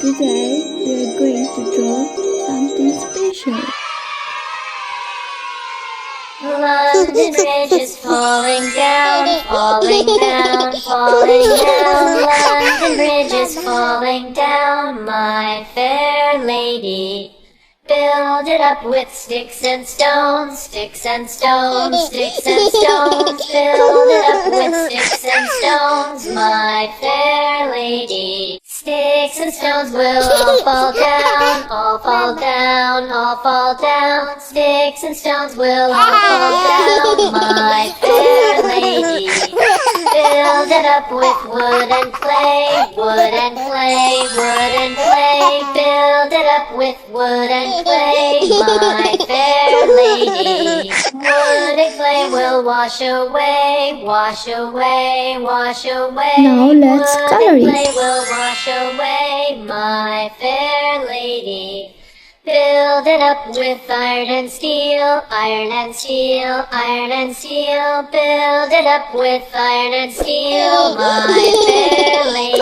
Today we are going to draw something special. London Bridge is falling down, falling down, falling down. London Bridge is falling down, my fair lady. Build it up with sticks and stones, sticks and stones, sticks and stones. Build it up with sticks and stones, my fair lady. Sticks and stones will all fall down, all fall down, all fall down. Sticks and stones will all fall down, my fair lady. Build it up with wood and clay, wood and clay, wood and clay. Build it up with wood and clay, my fair lady. Wood and clay will wash away, wash away, wash away. Now let's Wood color and it. clay will wash away, my fair lady. Build it up with iron and steel, iron and steel, iron and steel. Build it up with iron and steel, my fair lady.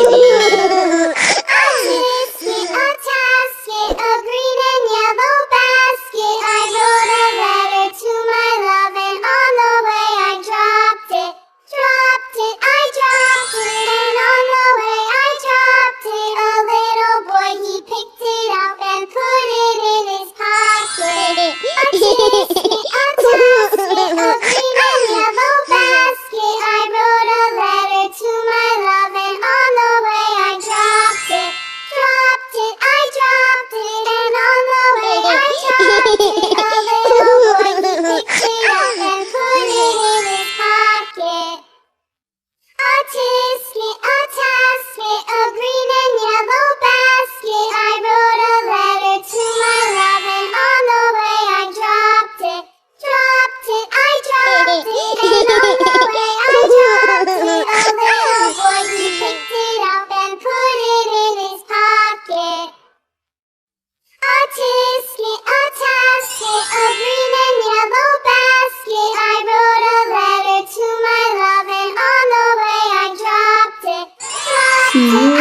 A tasket, a green and yellow basket. I wrote a letter to my love, and on the way I dropped it. I dropped it, and on the way I dropped it. A little boy, he picked it up and put it in his pocket. A tasket, a green and yellow basket. I wrote a letter to my love, and on the way I dropped it. I dropped it, and on the way I dropped it. A little boy, he picked it up and put it in his pocket. A tasket, a green and yellow basket. I wrote a letter to my love, and on the way I dropped it. I dropped it, and on the way I dropped it. A little boy, he picked it up and put it in his pocket. A tasket, a green and yellow basket. I wrote a letter to my love, and on the way I dropped it. See you